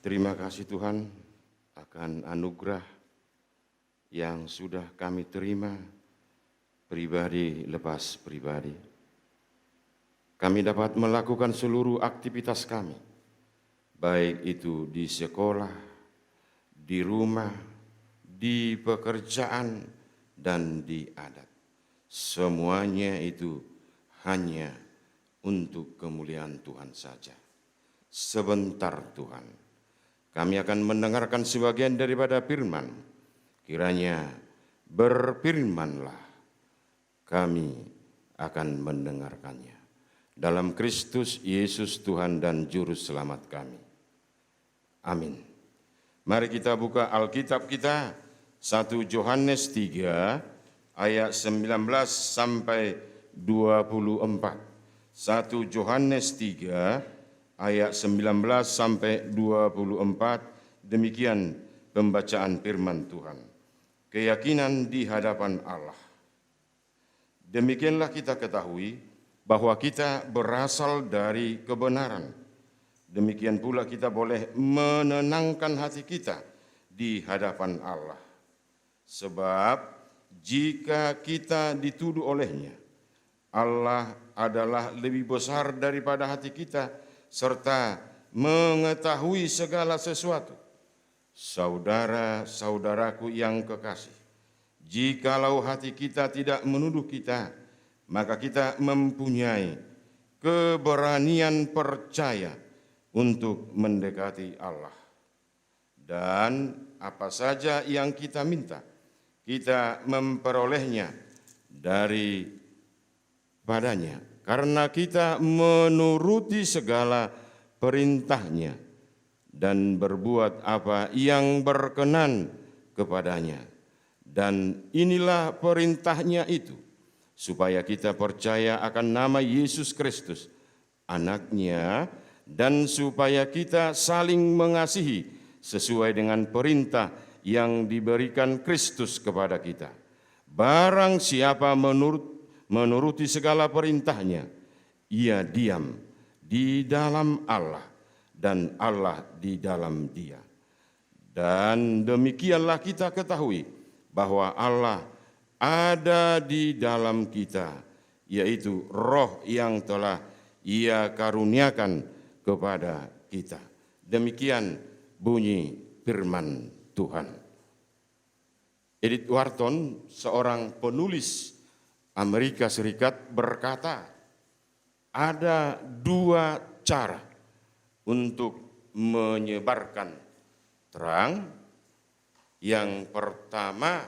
Terima kasih Tuhan akan anugerah yang sudah kami terima pribadi lepas pribadi. Kami dapat melakukan seluruh aktivitas kami, baik itu di sekolah, di rumah, di pekerjaan, dan di adat. Semuanya itu hanya untuk kemuliaan Tuhan saja. Sebentar Tuhan, kami akan mendengarkan sebagian daripada firman. Kiranya berfirmanlah, kami akan mendengarkannya. Dalam Kristus Yesus Tuhan dan Juru Selamat kami. Amin. Mari kita buka Alkitab kita, 1 Yohanes 3 ayat 19 sampai 24. 1 Yohanes 3 ayat 19 sampai 24, demikian pembacaan firman Tuhan. Keyakinan di hadapan Allah. Demikianlah kita ketahui bahwa kita berasal dari kebenaran. Demikian pula kita boleh menenangkan hati kita di hadapan Allah. Sebab jika kita dituduh olehnya, Allah adalah lebih besar daripada hati kita, serta mengetahui segala sesuatu. Saudara-saudaraku yang kekasih, jikalau hati kita tidak menuduh kita, maka kita mempunyai keberanian percaya untuk mendekati Allah. Dan apa saja yang kita minta, kita memperolehnya dari padanya, karena kita menuruti segala perintahnya dan berbuat apa yang berkenan kepadanya. Dan inilah perintahnya itu, supaya kita percaya akan nama Yesus Kristus, Anaknya, dan supaya kita saling mengasihi sesuai dengan perintah yang diberikan Kristus kepada kita. Barang siapa menuruti segala perintahnya, ia diam di dalam Allah dan Allah di dalam dia. Dan demikianlah kita ketahui bahwa Allah ada di dalam kita, yaitu Roh yang telah Ia karuniakan kepada kita. Demikian bunyi firman Tuhan. Edith Wharton, seorang penulis Amerika Serikat, berkata, ada dua cara untuk menyebarkan terang. Yang pertama,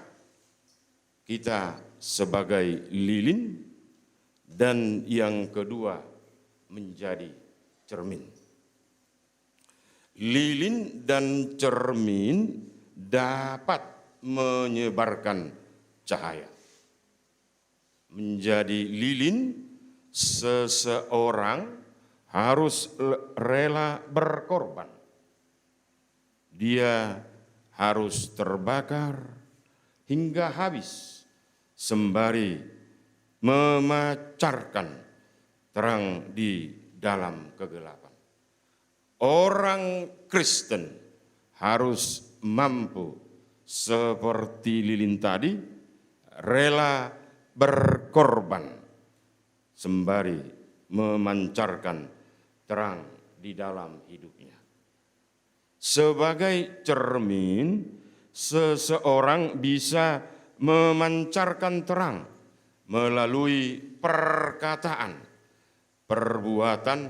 kita sebagai lilin, dan yang kedua menjadi cermin. Lilin dan cermin dapat menyebarkan cahaya. Menjadi lilin, seseorang harus rela berkorban. Dia harus terbakar hingga habis, sembari memancarkan terang di dalam kegelapan. Orang Kristen harus mampu seperti lilin tadi, rela berkorban, sembari memancarkan terang di dalam hidupnya. Sebagai cermin, seseorang bisa memancarkan terang melalui perkataan, perbuatan,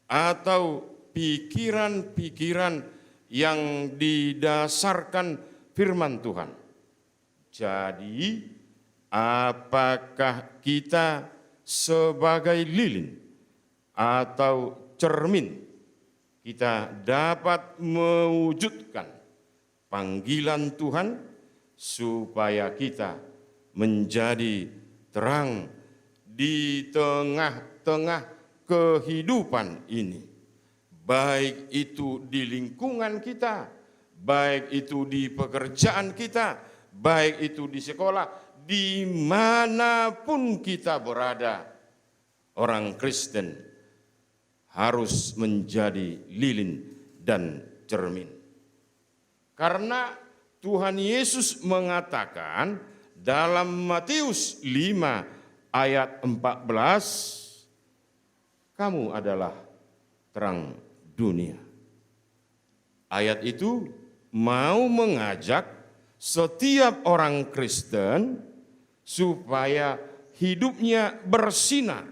atau pikiran-pikiran yang didasarkan firman Tuhan. Jadi, apakah kita sebagai lilin atau cermin, kita dapat mewujudkan panggilan Tuhan supaya kita menjadi terang di tengah-tengah kehidupan ini. Baik itu di lingkungan kita, baik itu di pekerjaan kita, baik itu di sekolah, dimanapun kita berada, orang Kristen harus menjadi lilin dan cermin. Karena Tuhan Yesus mengatakan dalam Matius 5 ayat 14, kamu adalah terang dunia. Ayat itu mau mengajak setiap orang Kristen supaya hidupnya bersinar,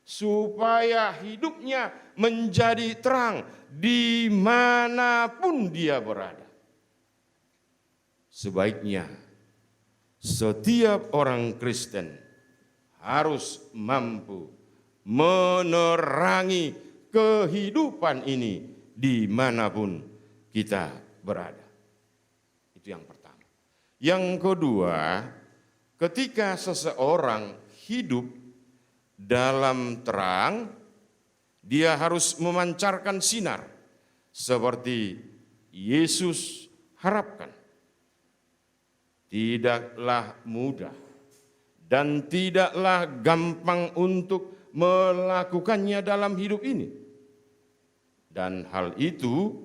supaya hidupnya menjadi terang dimanapun dia berada. Sebaiknya setiap orang Kristen harus mampu menerangi kehidupan ini dimanapun kita berada. Itu yang pertama. Yang kedua, ketika seseorang hidup dalam terang, dia harus memancarkan sinar seperti Yesus harapkan. Tidaklah mudah dan tidaklah gampang untuk melakukannya dalam hidup ini. Dan hal itu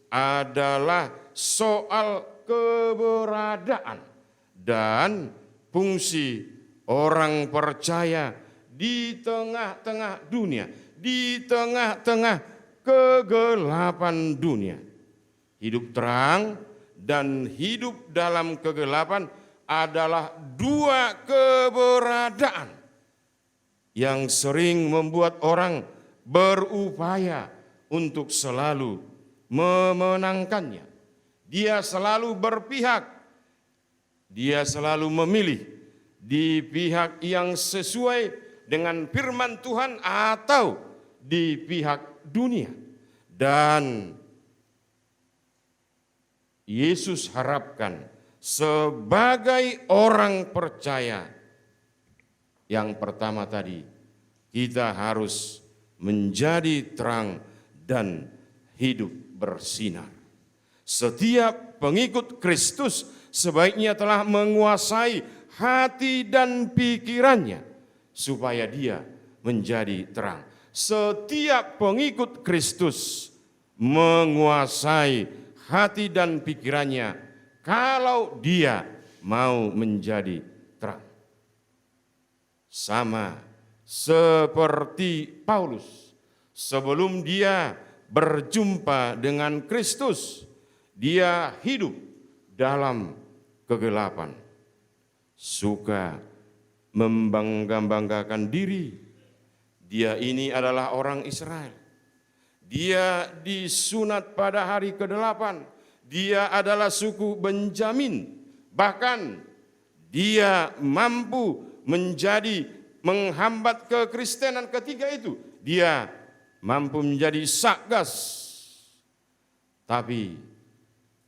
adalah soal keberadaan dan fungsi orang percaya di tengah-tengah dunia, di tengah-tengah kegelapan dunia. Hidup terang dan hidup dalam kegelapan adalah dua keberadaan yang sering membuat orang berupaya untuk selalu memenangkannya. Dia selalu berpihak, dia selalu memilih di pihak yang sesuai dengan firman Tuhan atau di pihak dunia. Dan Yesus harapkan sebagai orang percaya, yang pertama tadi, kita harus menjadi terang dan hidup bersinar. Setiap pengikut Kristus sebaiknya telah menguasai hati dan pikirannya supaya dia menjadi terang. Setiap pengikut Kristus menguasai hati dan pikirannya kalau dia mau menjadi terang. Sama seperti Paulus, sebelum dia berjumpa dengan Kristus, dia hidup dalam kegelapan, suka membangga-banggakan diri. Dia ini adalah orang Israel. Dia disunat pada hari ke-8. Dia adalah suku Benjamin. Bahkan dia mampu menghambat kekristenan ketika itu. Dia mampu menjadi Satgas. Tapi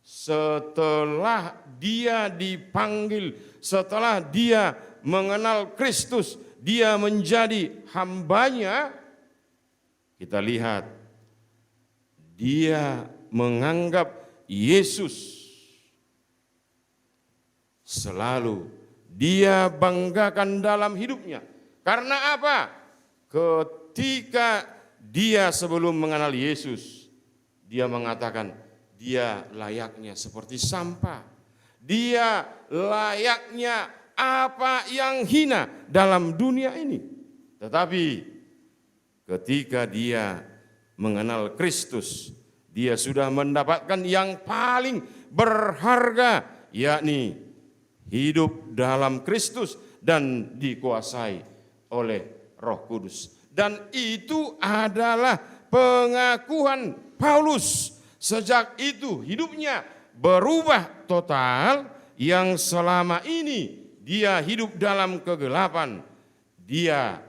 setelah dia dipanggil, setelah dia mengenal Kristus, dia menjadi hambanya, kita lihat dia menganggap Yesus selalu dia banggakan dalam hidupnya. Karena apa? Ketika dia sebelum mengenal Yesus, dia mengatakan dia layaknya seperti sampah. Dia layaknya apa yang hina dalam dunia ini. Tetapi ketika dia mengenal Kristus, dia sudah mendapatkan yang paling berharga, yakni hidup dalam Kristus dan dikuasai oleh Roh Kudus. Dan itu adalah pengakuan Paulus. Sejak itu hidupnya berubah total, yang selama ini dia hidup dalam kegelapan. Dia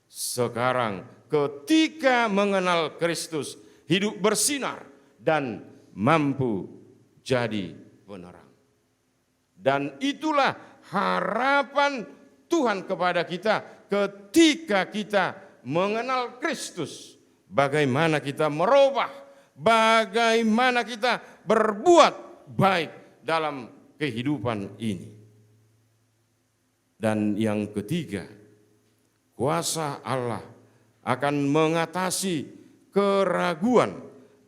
sekarang ketika mengenal Kristus, hidup bersinar dan mampu jadi penerang. Dan itulah harapan Tuhan kepada kita ketika kita mengenal Kristus. Bagaimana kita merubah, bagaimana kita berbuat baik dalam kehidupan ini. Dan yang ketiga, kuasa Allah akan mengatasi keraguan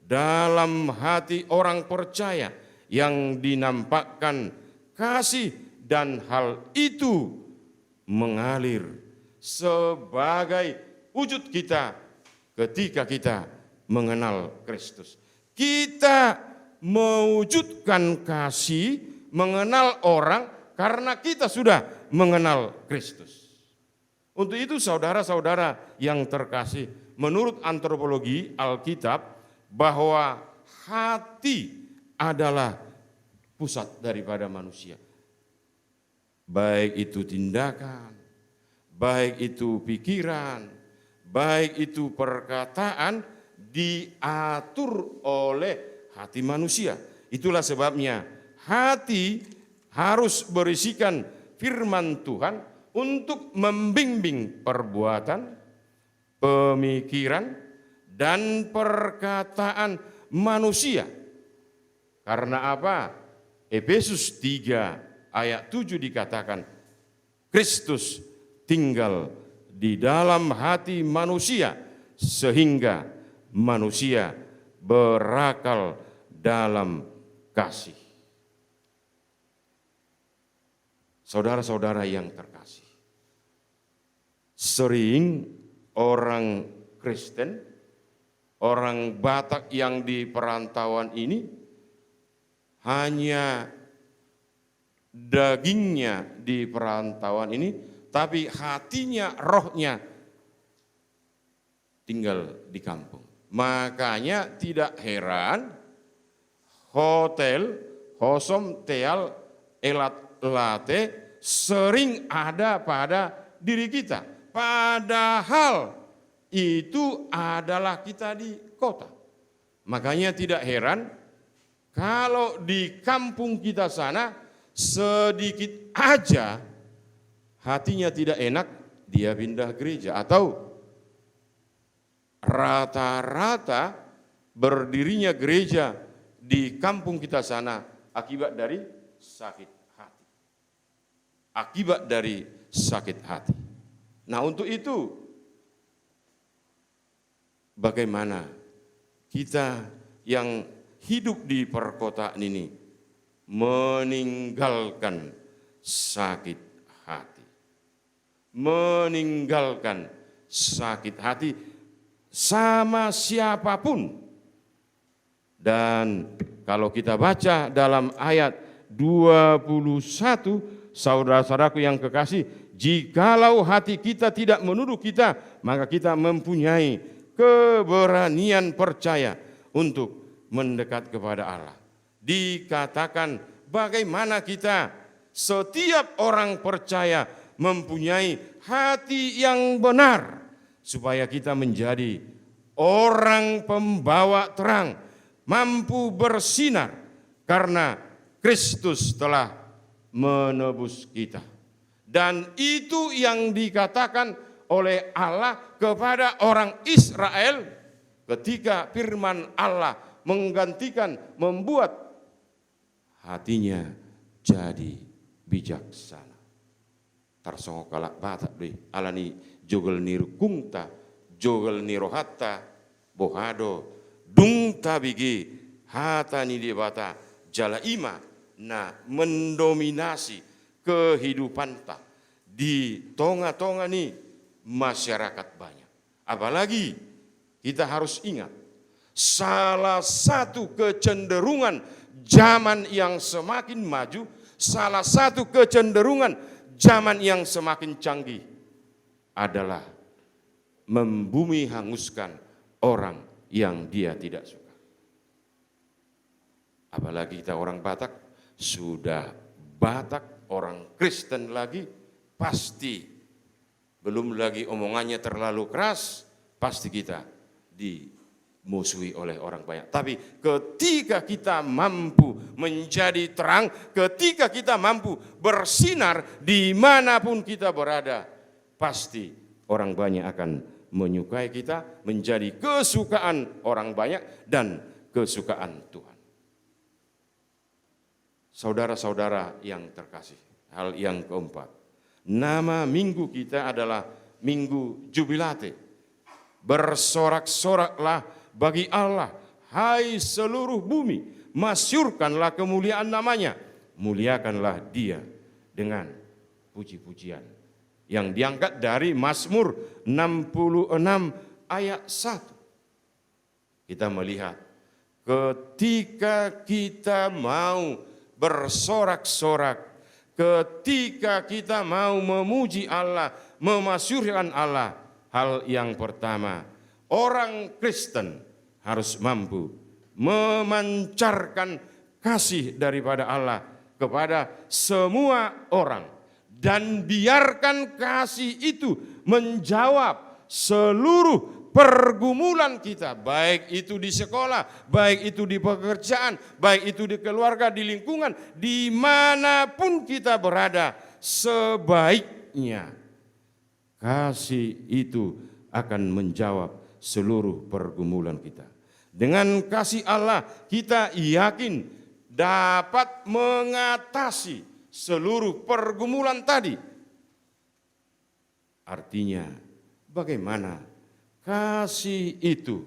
dalam hati orang percaya yang dinampakkan kasih, dan hal itu mengalir sebagai wujud kita ketika kita mengenal Kristus. Kita mewujudkan kasih, mengenal orang karena kita sudah mengenal Kristus. Untuk itu saudara-saudara yang terkasih, menurut antropologi Alkitab bahwa hati adalah pusat daripada manusia. Baik itu tindakan, baik itu pikiran, baik itu perkataan, diatur oleh hati manusia. Itulah sebabnya hati harus berisikan firman Tuhan untuk membimbing perbuatan, pemikiran, dan perkataan manusia. Karena apa? Efesus 3 ayat 7 dikatakan, Kristus tinggal di dalam hati manusia sehingga manusia berakal dalam kasih. Saudara-saudara yang terkasih, sering orang Kristen, orang Batak yang di perantauan ini hanya dagingnya di perantauan ini, tapi hatinya, rohnya tinggal di kampung. Makanya tidak heran hotel, hosom, teal, elat, late sering ada pada diri kita. Padahal itu adalah kita di kota. Makanya tidak heran kalau di kampung kita sana sedikit aja hatinya tidak enak, dia pindah gereja. Atau rata-rata berdirinya gereja di kampung kita sana akibat dari sakit hati. Akibat dari sakit hati. Nah, untuk itu bagaimana kita yang hidup di perkotaan ini meninggalkan sakit hati. Meninggalkan sakit hati sama siapapun. Dan kalau kita baca dalam ayat 21, saudara-saudaraku yang kekasih, jikalau hati kita tidak menuduh kita, maka kita mempunyai keberanian percaya untuk mendekat kepada Allah. Dikatakan bagaimana kita, setiap orang percaya mempunyai hati yang benar, supaya kita menjadi orang pembawa terang, mampu bersinar, karena Kristus telah menebus kita. Dan itu yang dikatakan oleh Allah kepada orang Israel ketika firman Allah menggantikan, membuat hatinya jadi bijaksana. Tarsongo kalak batak deh, alani jogel niru kungta, jogel niru hatta, bohado, dungta bigi, hata ni debata, jala ima, nah mendominasi kehidupan ta di tonga-tonga nih masyarakat banyak. Apalagi kita harus ingat, salah satu kecenderungan zaman yang semakin maju, salah satu kecenderungan zaman yang semakin canggih adalah membumi hanguskan orang yang dia tidak suka. Apalagi kita orang Batak, sudah Batak, orang Kristen lagi, pasti belum lagi omongannya terlalu keras, pasti kita dimusuhi oleh orang banyak. Tapi ketika kita mampu menjadi terang, ketika kita mampu bersinar dimanapun kita berada, pasti orang banyak akan menyukai kita, menjadi kesukaan orang banyak dan kesukaan Tuhan. Saudara-saudara yang terkasih, hal yang keempat, nama minggu kita adalah Minggu Jubilate. Bersorak-soraklah bagi Allah, hai seluruh bumi, masyurkanlah kemuliaan namanya. Muliakanlah dia dengan puji-pujian. Yang diangkat dari Mazmur 66 ayat 1. Kita melihat ketika kita mau bersorak-sorak, ketika kita mau memuji Allah, memasyurkan Allah, hal yang pertama, orang Kristen harus mampu memancarkan kasih daripada Allah kepada semua orang. Dan biarkan kasih itu menjawab seluruh pergumulan kita. Baik itu di sekolah, baik itu di pekerjaan, baik itu di keluarga, di lingkungan, dimanapun kita berada. Sebaiknya kasih itu akan menjawab seluruh pergumulan kita. Dengan kasih Allah kita yakin dapat mengatasi seluruh pergumulan tadi. Artinya bagaimana kasih itu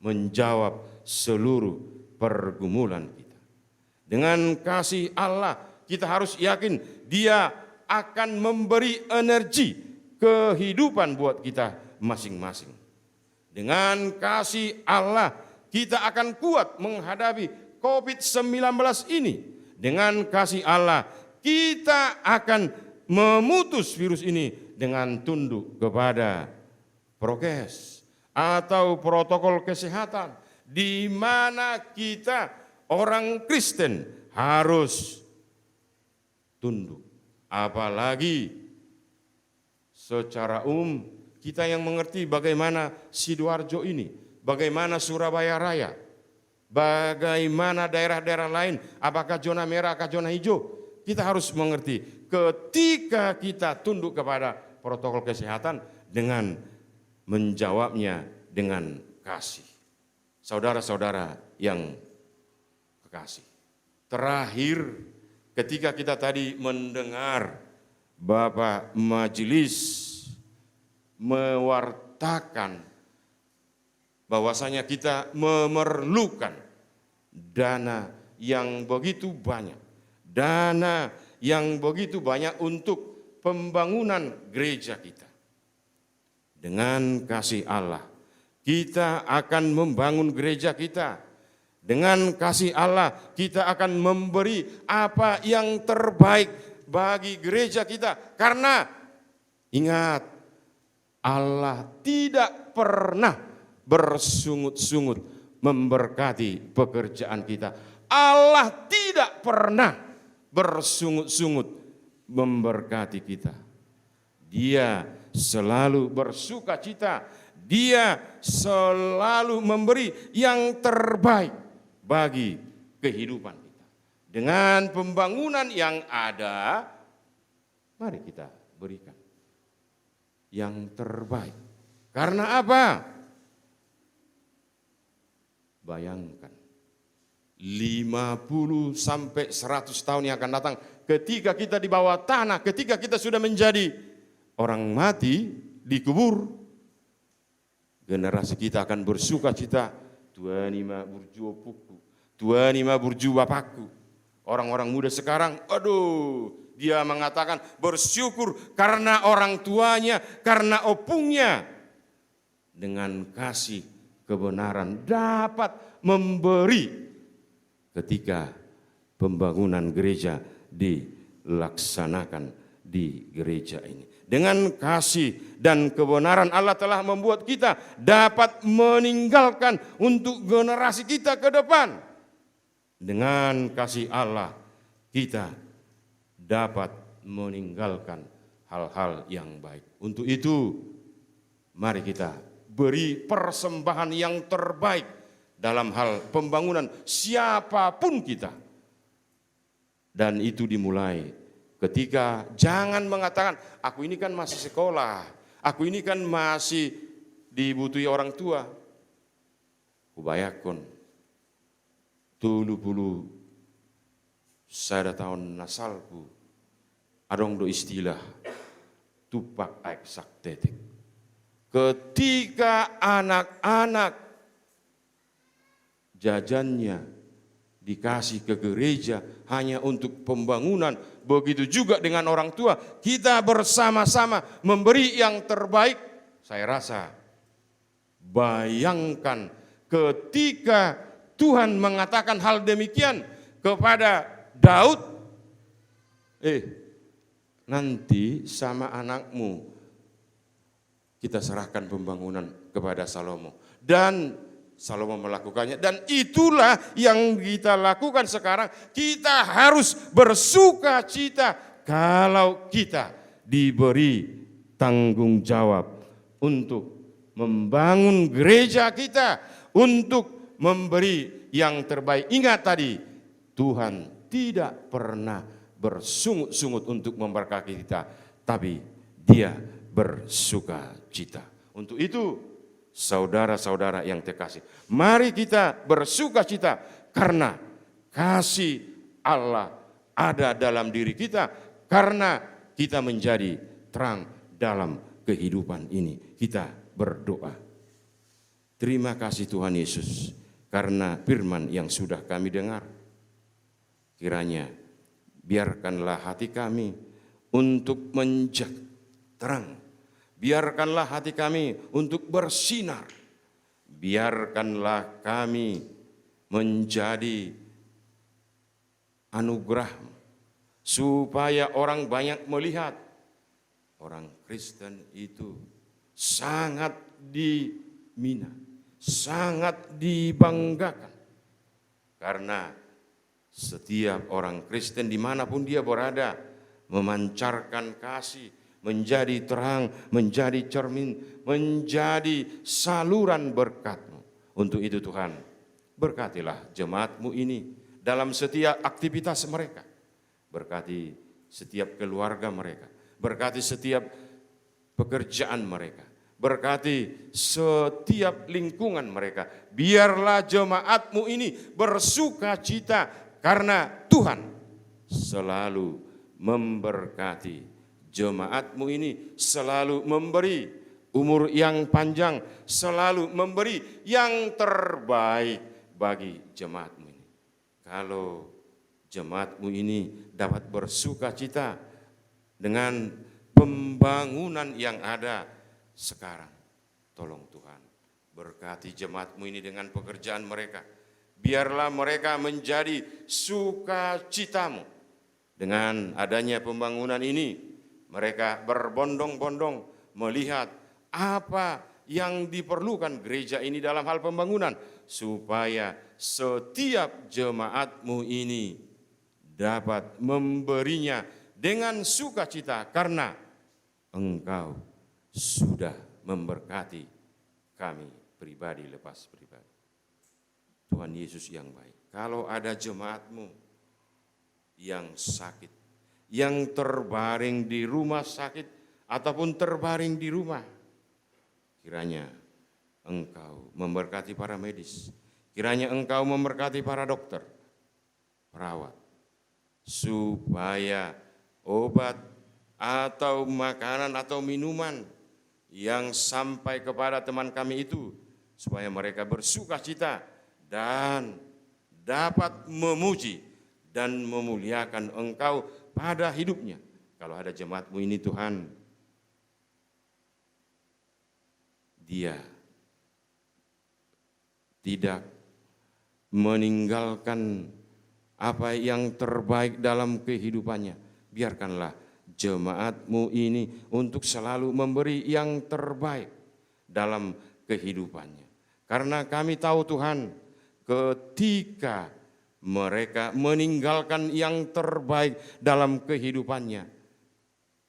menjawab seluruh pergumulan kita. Dengan kasih Allah kita harus yakin dia akan memberi energi kehidupan buat kita masing-masing. Dengan kasih Allah kita akan kuat menghadapi COVID-19 ini. Dengan kasih Allah kita akan memutus virus ini dengan tunduk kepada prokes atau protokol kesehatan, di mana kita orang Kristen harus tunduk. Apalagi secara umum kita yang mengerti bagaimana Sidoarjo ini, bagaimana Surabaya Raya, bagaimana daerah-daerah lain, apakah zona merah, apakah zona hijau. Kita harus mengerti ketika kita tunduk kepada protokol kesehatan dengan menjawabnya dengan kasih. Saudara-saudara yang kekasih. Terakhir ketika kita tadi mendengar Bapak Majelis mewartakan bahwasanya kita memerlukan dana yang begitu banyak. Dana yang begitu banyak untuk pembangunan gereja kita. Dengan kasih Allah, kita akan membangun gereja kita. Dengan kasih Allah, kita akan memberi apa yang terbaik bagi gereja kita. Karena ingat, Allah tidak pernah bersungut-sungut memberkati pekerjaan kita. Allah tidak pernah bersungut-sungut memberkati kita. Dia selalu bersuka cita. Dia selalu memberi yang terbaik bagi kehidupan kita. Dengan pembangunan yang ada, mari kita berikan yang terbaik. Karena apa? Bayangkan 50 sampai 100 tahun yang akan datang ketika kita di bawah tanah, ketika kita sudah menjadi orang mati, dikubur, generasi kita akan bersuka cita, Tuhan ima burju opuku, Tuhan ima burju bapakku. Orang-orang muda sekarang, aduh, dia mengatakan bersyukur karena orang tuanya, karena opungnya. Dengan kasih kebenaran dapat memberi ketika pembangunan gereja dilaksanakan di gereja ini. Dengan kasih dan kebenaran Allah telah membuat kita dapat meninggalkan untuk generasi kita ke depan. Dengan kasih Allah kita dapat meninggalkan hal-hal yang baik. Untuk itu mari kita beri persembahan yang terbaik dalam hal pembangunan siapapun kita. Dan itu dimulai ketika jangan mengatakan, aku ini kan masih sekolah, aku ini kan masih dibutuhi orang tua. Kubayakon, tulu pulu saya tahun nasalku, adong do istilah, tupak eksak tetek. Ketika anak-anak jajannya dikasih ke gereja hanya untuk pembangunan. Begitu juga dengan orang tua, kita bersama-sama memberi yang terbaik. Saya rasa, bayangkan ketika Tuhan mengatakan hal demikian kepada Daud, nanti sama anakmu kita serahkan pembangunan kepada Salomo. Dan Salomo melakukannya, dan itulah yang kita lakukan sekarang. Kita harus bersuka cita kalau kita diberi tanggung jawab untuk membangun gereja kita, untuk memberi yang terbaik. Ingat tadi, Tuhan tidak pernah bersungut-sungut untuk memberkati kita, tapi Dia bersuka cita. Untuk itu, saudara-saudara yang terkasih, mari kita bersuka cita karena kasih Allah ada dalam diri kita, karena kita menjadi terang dalam kehidupan ini. Kita berdoa. Terima kasih Tuhan Yesus karena firman yang sudah kami dengar. Kiranya biarkanlah hati kami untuk menjadi terang. Biarkanlah hati kami untuk bersinar. Biarkanlah kami menjadi anugerah-Mu, supaya orang banyak melihat orang Kristen itu sangat diminat, sangat dibanggakan. Karena setiap orang Kristen dimanapun dia berada memancarkan kasih, menjadi terang, menjadi cermin, menjadi saluran berkat-Mu. Untuk itu Tuhan, berkatilah jemaat-Mu ini dalam setiap aktivitas mereka. Berkati setiap keluarga mereka. Berkati setiap pekerjaan mereka. Berkati setiap lingkungan mereka. Biarlah jemaat-Mu ini bersuka cita karena Tuhan selalu memberkati. Jemaat-Mu ini selalu memberi umur yang panjang, selalu memberi yang terbaik bagi jemaat-Mu ini. Kalau jemaat-Mu ini dapat bersuka cita dengan pembangunan yang ada sekarang, tolong Tuhan berkati jemaat-Mu ini dengan pekerjaan mereka. Biarlah mereka menjadi sukacita-Mu. Dengan adanya pembangunan ini, mereka berbondong-bondong melihat apa yang diperlukan gereja ini dalam hal pembangunan, supaya setiap jemaat-Mu ini dapat memberinya dengan sukacita karena Engkau sudah memberkati kami pribadi lepas pribadi. Tuhan Yesus yang baik, kalau ada jemaat-Mu yang sakit, yang terbaring di rumah sakit ataupun terbaring di rumah, kiranya Engkau memberkati para medis, kiranya Engkau memberkati para dokter, perawat, supaya obat atau makanan atau minuman yang sampai kepada teman kami itu, supaya mereka bersuka cita dan dapat memuji dan memuliakan Engkau pada hidupnya. Kalau ada jemaat-Mu ini Tuhan, dia tidak meninggalkan apa yang terbaik dalam kehidupannya. Biarkanlah jemaat-Mu ini untuk selalu memberi yang terbaik dalam kehidupannya. Karena kami tahu Tuhan, ketika mereka meninggalkan yang terbaik dalam kehidupannya,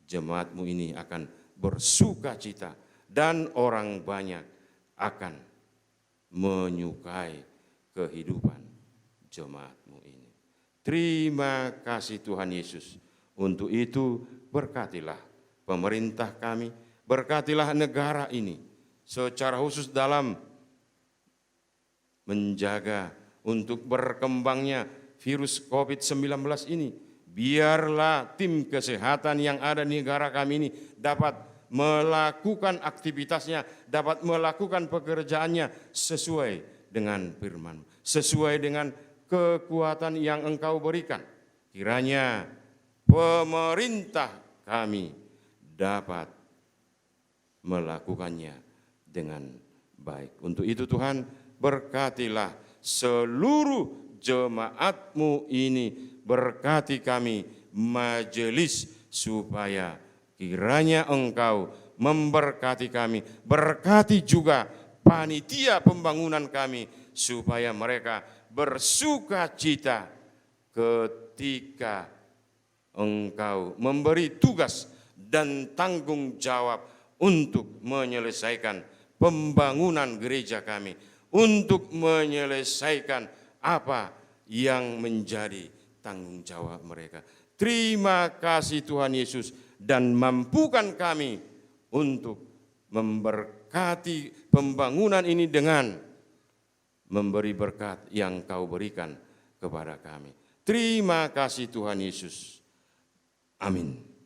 jemaat-Mu ini akan bersuka cita dan orang banyak akan menyukai kehidupan jemaat-Mu ini. Terima kasih Tuhan Yesus. Untuk itu berkatilah pemerintah kami, berkatilah negara ini secara khusus dalam menjaga untuk berkembangnya virus COVID-19 ini. Biarlah tim kesehatan yang ada di negara kami ini dapat melakukan aktivitasnya, dapat melakukan pekerjaannya sesuai dengan firman, sesuai dengan kekuatan yang Engkau berikan. Kiranya pemerintah kami dapat melakukannya dengan baik. Untuk itu Tuhan, berkatilah seluruh jemaat-Mu ini, berkati kami majelis, supaya kiranya Engkau memberkati kami, berkati juga panitia pembangunan kami, supaya mereka bersuka cita ketika Engkau memberi tugas dan tanggung jawab untuk menyelesaikan pembangunan gereja kami, untuk menyelesaikan apa yang menjadi tanggung jawab mereka. Terima kasih Tuhan Yesus, dan mampukan kami untuk memberkati pembangunan ini dengan memberi berkat yang Kau berikan kepada kami. Terima kasih Tuhan Yesus. Amin.